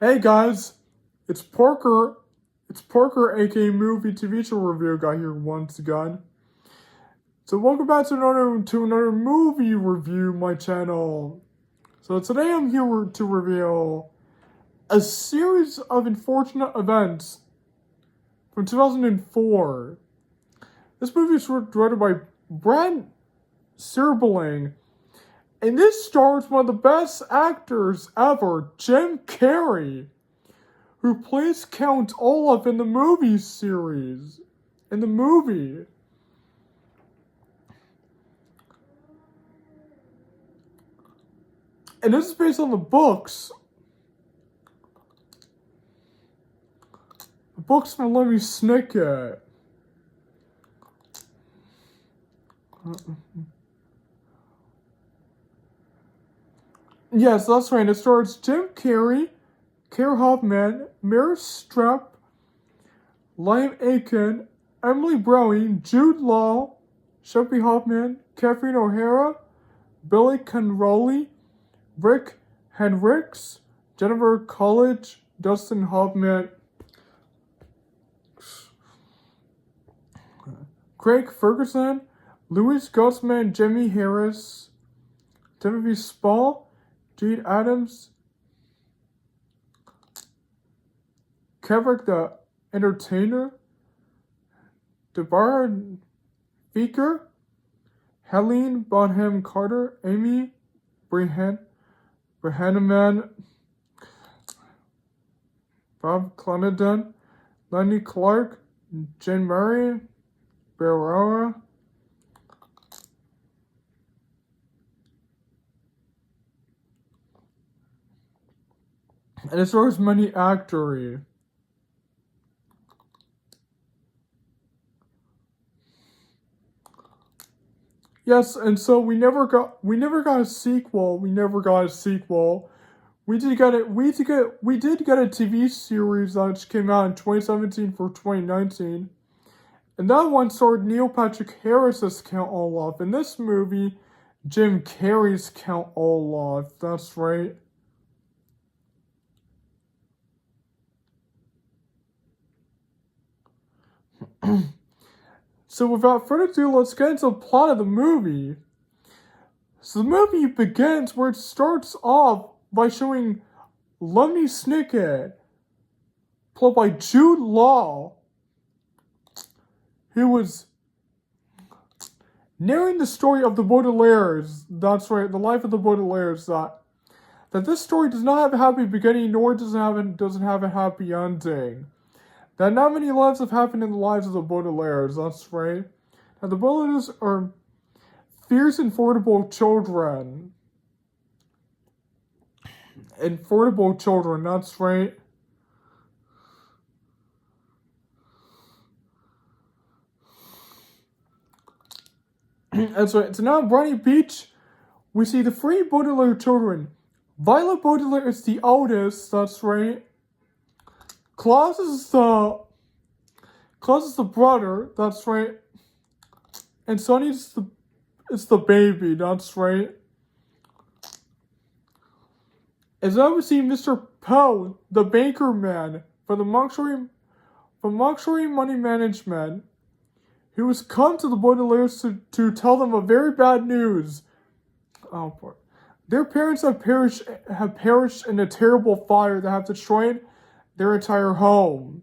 Hey guys, it's Parker. It's Parker, aka Movie TV Show Review guy here once again. So welcome back to another movie review my channel. So today I'm here to reveal a series of unfortunate events from 2004. This movie is directed by Brent Serbeling, and this stars one of the best actors ever, Jim Carrey, who plays Count Olaf in the movie series. In the movie. And this is based on the books. The books from Lemony Snicket. Yes, that's right. It stars Jim Carrey, Cara Hoffman, Meryl Streep, Liam Aiken, Emily Browning, Jude Law, Shelby Hoffman, Catherine O'Hara, Billy Conrolli, Rick Hendricks, Jennifer Coolidge, Dustin Hoffman, Craig Ferguson, Louis Guzman, Jimmy Harris, Timothy Spall, Jade Adams, Kevin the Entertainer, Deborah Vicker, Helene Bonham Carter, Amy Brehanneman, Bob Clenadon, Lenny Clark, Jane Murray, Barrera, and it stars many actors. Yes, and so we never got a sequel. We did get a TV series that came out in 2017 for 2019. And that one starred Neil Patrick Harris as Count Olaf. In this movie, Jim Carrey's Count Olaf. That's right. So without further ado, let's get into the plot of the movie. So the movie begins where it starts off by showing Lemony Snicket, played by Jude Law, who was narrating the story of the Baudelaires. That's right, the life of the Baudelaires. That this story does not have a happy beginning, nor doesn't have a happy ending. That not many lives have happened in the lives of the Baudelaires. That's right. Now the Baudelaires are fierce and formidable children. That's right. That's right. So now in Briny Beach, we see the three Baudelaire children. Violet Baudelaire is the oldest, that's right. Klaus is the brother, that's right. And Sonny is the baby, that's right. As I would see Mr. Poe, the banker man from Montessori Money Management, who has come to the Baudelaires to tell them a very bad news. Oh boy. Their parents have perished in a terrible fire that have destroyed their entire home.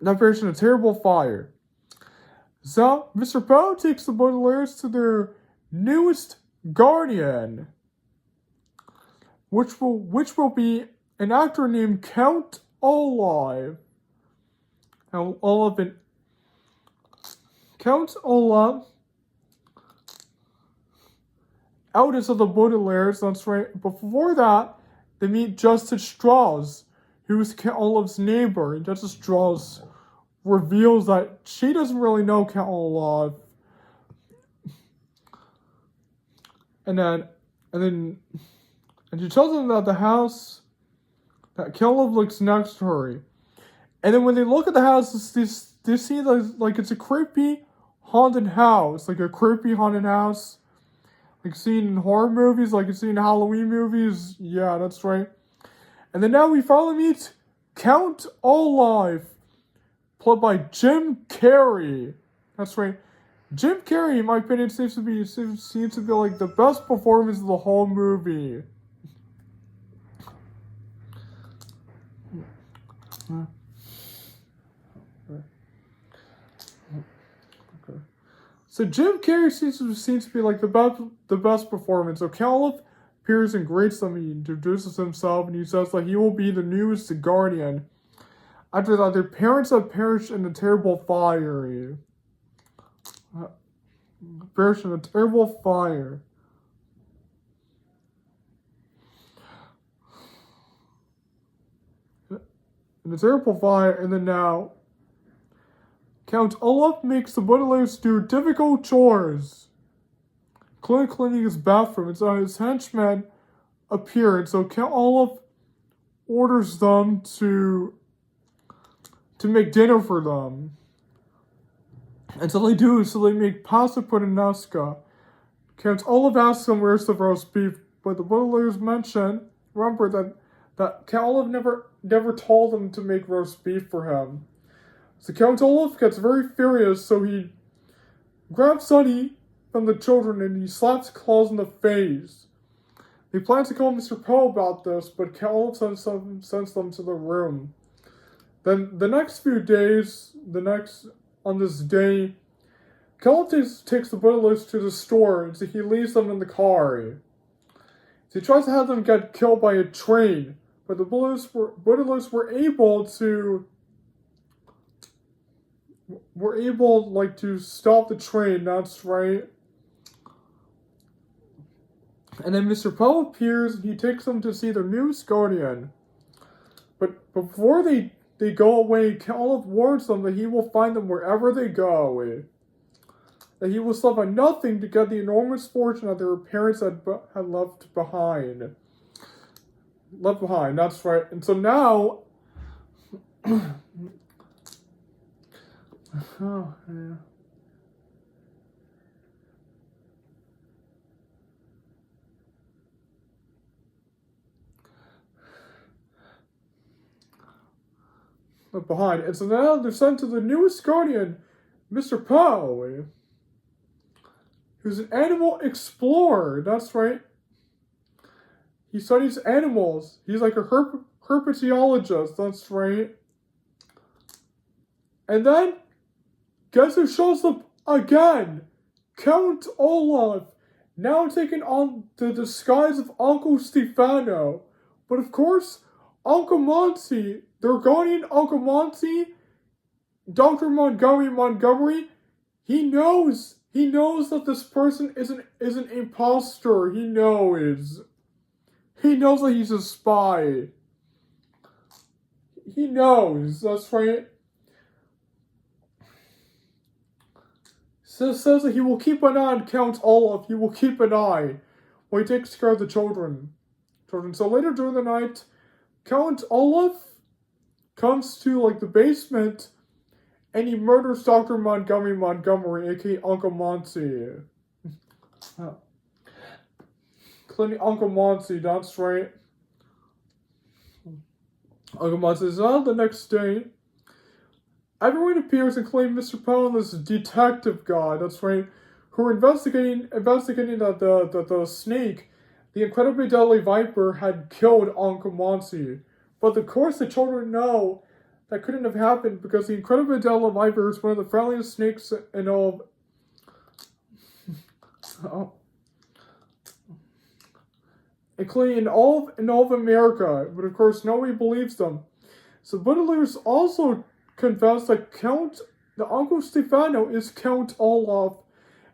That perished in a terrible fire. So, Mr. Poe takes the Baudelaires to their newest guardian, which will be an actor named Count Olaf. Count Olaf, eldest of the Baudelaires, that's right. Before that, they meet Justice Strauss, who is Count Olaf's neighbor. And Justice Strauss reveals that she doesn't really know Count Olaf. And she tells them that the house that Count Olaf lives next to her. And then when they look at the house, they see like it's a creepy haunted house, like a creepy haunted house, like seen in horror movies, like it's seen in Halloween movies. Yeah, that's right. And then now we finally meet Count Olaf, played by Jim Carrey. That's right. Jim Carrey, in my opinion, seems to be like the best performance of the whole movie. So Jim Carrey seems to be like the best performance. So Caliph appears and greets them. He introduces himself and he says that he will be the newest Guardian. After that, their parents have perished in a terrible fire. Perished in a terrible fire. In a terrible fire, and then now Count Olaf makes the Butlers do difficult chores, including cleaning his bathroom, and so his henchmen appear, and so Count Olaf orders them to make dinner for them. And so they do, so they make pasta puttanesca. Count Olaf asks them where's the roast beef, but the Butlers remember that Count Olaf never told them to make roast beef for him. So Count Olaf gets very furious, so he grabs Sonny from the children and he slaps Claus in the face. He plans to call Mr. Poe about this, but Count Olaf sends them to the room. Then the next few days, on this day, Count Olaf takes the Butlers to the store and so he leaves them in the car. So he tries to have them get killed by a train, but the Butlers were able to stop the train, that's right. And then Mr. Poe appears and he takes them to see their new Guardian. But before they go away, Caliph warns them that he will find them wherever they go. That he will suffer nothing to get the enormous fortune that their parents had left behind. That's right. And so now oh, yeah. Left behind. And so now they're sent to the newest Guardian, Mr. Poe, who's an animal explorer. That's right. He studies animals. He's like a herpetologist. That's right. And then, guess who shows up again? Count Olaf, now taking on the disguise of Uncle Stefano. But of course, Uncle Monty, their guardian Uncle Monty, Dr. Montgomery, he knows that this person is an imposter. He knows that he's a spy. He knows, that's right. Says that he will keep an eye on Count Olaf. He will keep an eye while he takes care of the children. So later during the night, Count Olaf comes to like the basement and he murders Dr. Montgomery, aka Uncle Monty. Including Uncle Monty, that's right. Uncle Monty is on the next day. Everyone appears and claims Mr. Poe and this detective guy, that's right, who are investigating that the snake, the incredibly deadly viper, had killed Uncle Monty. But of course the children know that couldn't have happened because the incredibly deadly viper is one of the friendliest snakes in all of, including in all of America. But of course nobody believes them. So Butlers also confessed that the Uncle Stefano is Count Olaf.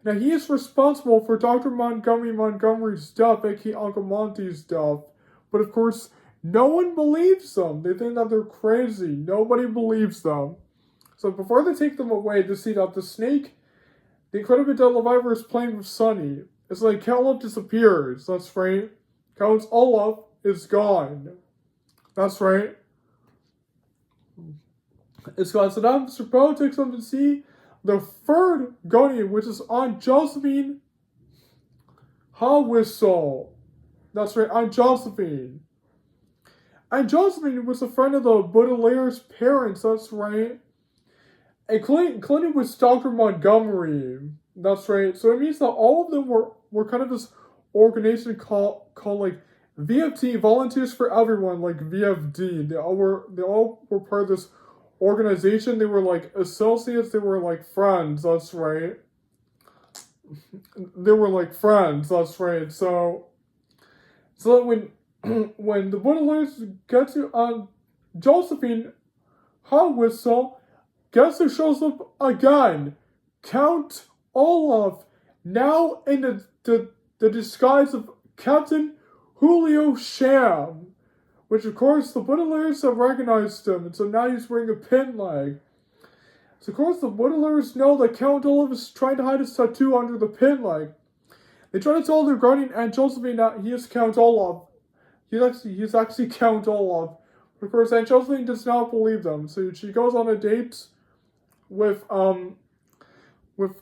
Now he is responsible for Dr. Montgomery's death, aka Uncle Monty's death. But of course, no one believes them. They think that they're crazy. Nobody believes them. So before they take them away, they see that the snake, the incredibly deadly viper, is playing with Sonny. It's like Caliph disappears. That's right. Count Olaf is gone. That's right. It's got Saddam Mr. Poe takes them to see the third Guardian, which is Aunt Josephine Howissel. That's right, Aunt Josephine. Aunt Josephine was a friend of the Baudelaire's parents, that's right. And Clinton was Dr. Montgomery. That's right. So it means that all of them were kind of this organization called like VFD, Volunteers for Everyone, like VFD. They all were part of this organization. They were like associates, they were like friends, that's right. They were like friends, that's right. So when when the Baudelaires get to Josephine Howissel, guess who shows up again? Count Olaf, now in the disguise of Captain Julio Sham, which of course the Baudelaires have recognized him, and so now he's wearing a pin leg. So of course the Baudelaires know that Count Olaf is trying to hide his tattoo under the pin leg. They try to tell their guardian Aunt Josephine that he is Count Olaf. He's actually Count Olaf. But of course Aunt Josephine does not believe them, so she goes on a date with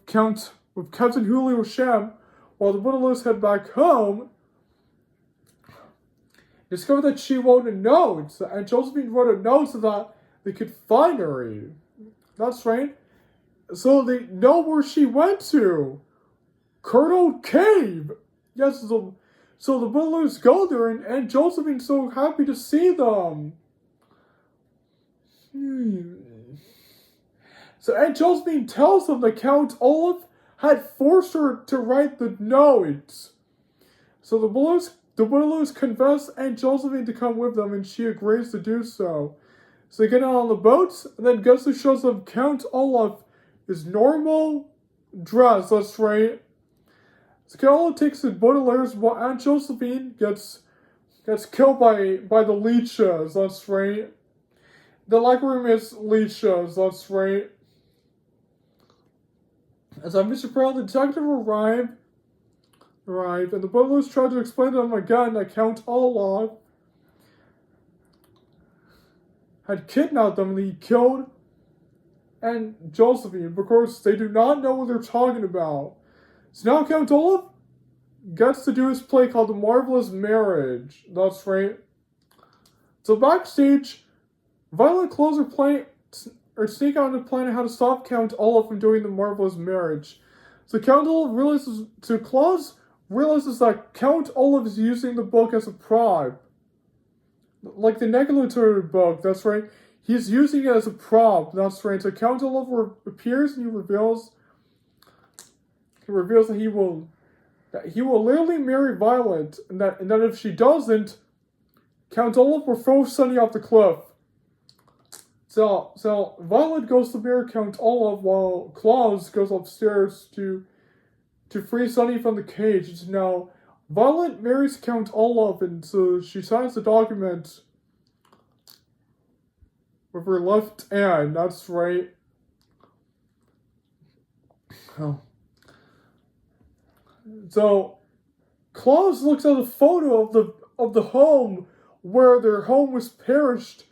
Captain Julio Sham, while the Baudelaires head back home. Discover that she wrote a note, and Josephine wrote a note so that they could find her. That's right. So they know where she went to. Colonel Cave. Yes, so the Baudelaires go there, and Josephine's so happy to see them. So Aunt Josephine tells them that Count Olaf had forced her to write the note. So the Baudelaires convince Aunt Josephine to come with them, and she agrees to do so. So they get out on the boat, and then guess who shows up? Count Olaf is normal dress, that's right. So Count Olaf takes the Baudelaires while Aunt Josephine gets killed by the leeches, that's right. The locker room is leeches, that's right. As Mr. Pearl, the detective arrive, and the Baudelaires try to explain to him again that Count Olaf had kidnapped them and he killed Aunt Josephine. Because they do not know what they're talking about. So now Count Olaf gets to do his play called The Marvelous Marriage. That's right. So backstage, Violet Claus are sneak out and planning how to stop Count Olaf from doing The Marvelous Marriage. So Claus realizes that Count Olaf is using the book as a prop. Like the Negalatory book, that's right. He's using it as a prop, that's right. So Count Olaf appears and he reveals that he will literally marry Violet, and that if she doesn't, Count Olaf will throw Sunny off the cliff. So Violet goes to marry Count Olaf while Claus goes upstairs to free Sunny from the cage. So now Violet marries Count Olaf, and so she signs the document with her left hand. That's right. Oh. So Claus looks at a photo of the home where their home was perished.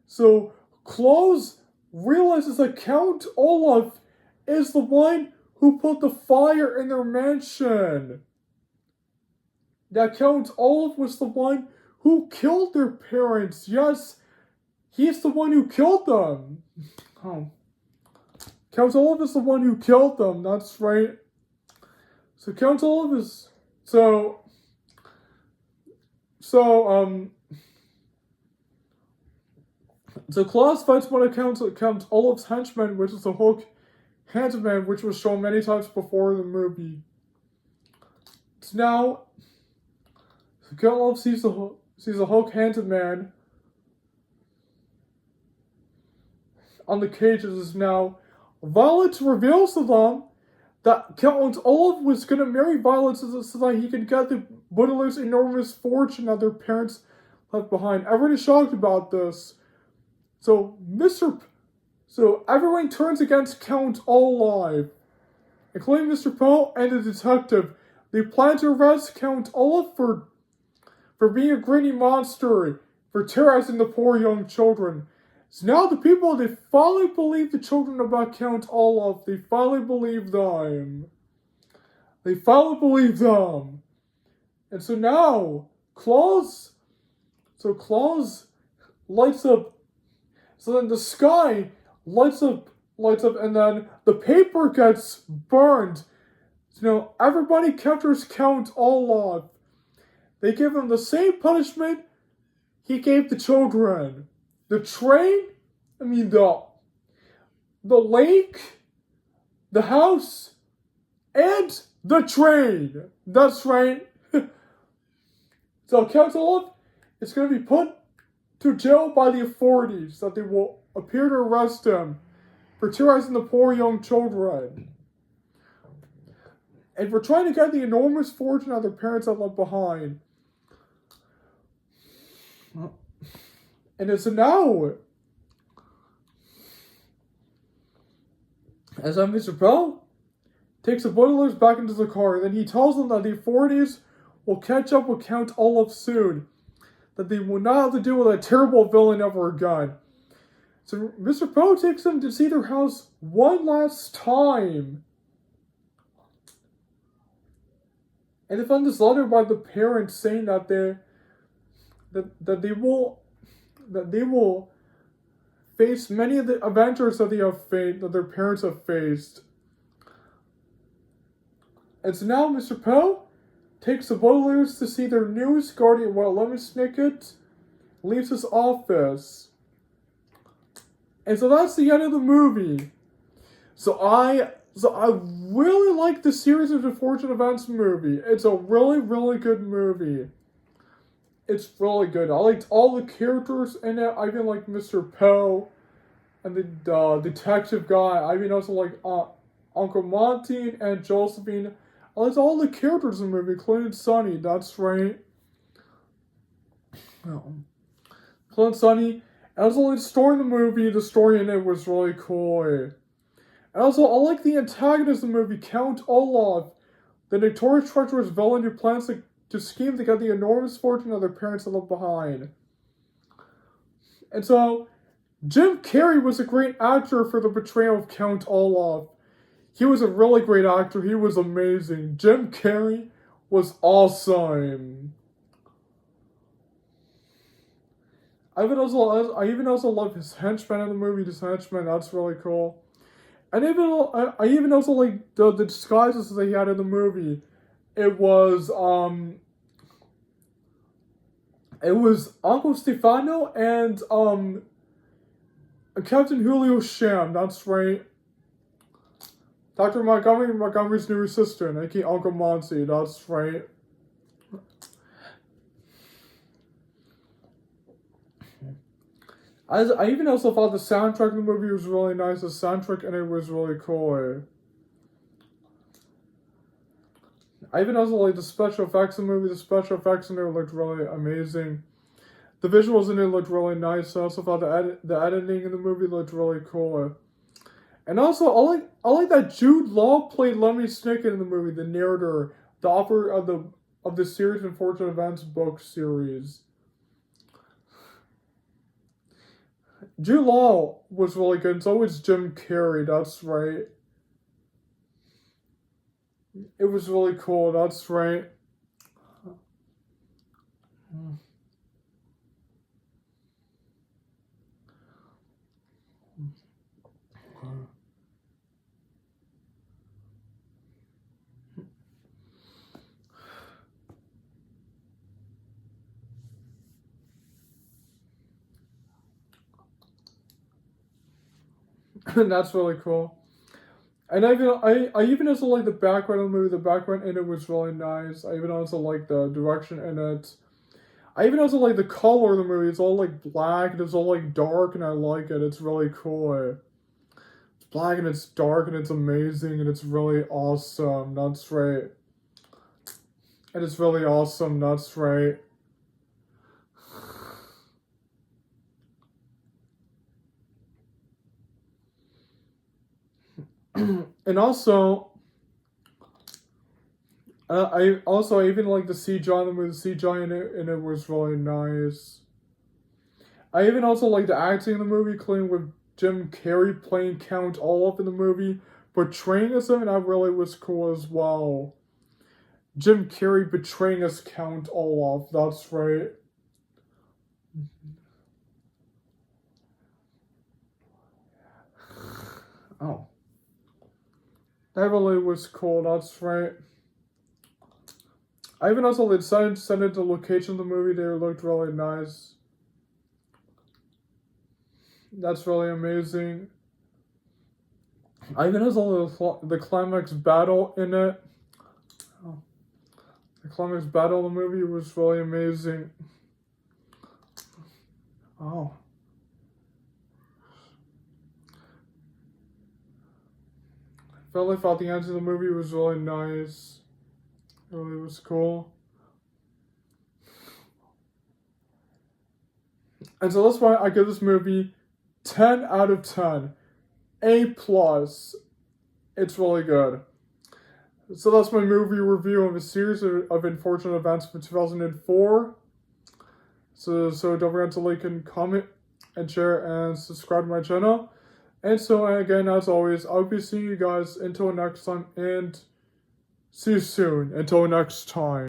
So Claus realizes that Count Olaf is the one who put the fire in their mansion. That Count Olaf was the one who killed their parents. Yes, he's the one who killed them. Oh. Count Olaf is the one who killed them, that's right. So Count Olaf is... So Claus fights one of Count Olaf's henchmen, which is the Hulk Handyman, which was shown many times before in the movie. So now, Count Olaf sees the Hulk Handyman on the cages. Now, Violet reveals to them that Count Olaf was going to marry Violet so that he could get the Baudelaires' enormous fortune that their parents left behind. Everyone is shocked about this. So everyone turns against Count Olaf, including Mr. Poe and the detective. They plan to arrest Count Olaf for being a grinny monster, for terrorizing the poor young children. So now the people, they finally believe the children about Count Olaf. They finally believe them. They finally believe them. And so now, Claus lights up. So then the sky lights up, and then the paper gets burned. So now everybody captures Count Olaf. They give him the same punishment he gave the children. The train, the lake, the house, and the train. That's right. So Count Olaf is going to be put to jail by the authorities, that they will appear to arrest him for terrorizing the poor young children, and for trying to get the enormous fortune that their parents had left behind. And it's now, as Mr. Bell takes the boilers back into the car, then he tells them that the authorities will catch up with Count Olaf soon, that they will not have to deal with a terrible villain ever again. So Mr. Poe takes them to see their house one last time. And they found this letter by the parents saying that they will face many of the adventures that that their parents have faced. And so now Mr. Poe takes the Butlers to see their newest guardian while Lemon Snicket leaves his office. And so that's the end of the movie. So I really like the Series of Unfortunate Events movie. It's a really, really good movie. It's really good. I liked all the characters in it. I even like Mr. Poe and the detective guy. I even also like Uncle Monty and Josephine. I liked all the characters in the movie, including Sonny. That's right. Including Sonny. And also like the story in the movie. The story in it was really cool. And also, I like the antagonist of the movie, Count Olaf, the notorious treacherous villain who plans to scheme to get the enormous fortune of their parents had left behind. And so, Jim Carrey was a great actor for the portrayal of Count Olaf. He was a really great actor. He was amazing. Jim Carrey was awesome. I even also love his henchman in the movie. His henchman, that's really cool. And I even also like the disguises that he had in the movie. It was Uncle Stefano and Captain Julio Sham. That's right. Dr. Montgomery's new assistant, aka Uncle Monty. That's right. I even also thought the soundtrack in the movie was really nice. The soundtrack in it was really cool. I even also like the special effects in the movie. The special effects in there looked really amazing. The visuals in it looked really nice. I also thought the editing in the movie looked really cool. And also, I like that Jude Law played Lemony Snicket in the movie, the narrator, the author of the Series of Unfortunate Events book series. Jude Law was really good, and so was Jim Carrey, that's right. It was really cool, that's right. And that's really cool. And I even also like the background of the movie. The background in it was really nice. I even also like the direction in it. I even also like the color of the movie. It's all like black and it's all like dark, and I like it. It's really cool. It's black and it's dark and it's amazing and it's really awesome. That's right. And it's really awesome. That's right. And also, I even like the CGI in the movie. The CGI in it was really nice. I even also like the acting in the movie, including with Jim Carrey playing Count Olaf in the movie, portraying as him, and that really was cool as well. Jim Carrey betraying as Count Olaf, that's right. Oh. That really was cool, that's right. I even also decided to send it the location of the movie, they looked really nice. That's really amazing. I even also the climax battle in it. Oh. The climax battle in the movie was really amazing. Oh. I thought the end of the movie was really nice. It really was cool. And so that's why I give this movie 10 out of 10. A plus. It's really good. So that's my movie review of a series of unfortunate events from 2004. So don't forget to like and comment and share and subscribe to my channel. And so again, as always, I'll be seeing you guys until next time and see you soon. Until next time.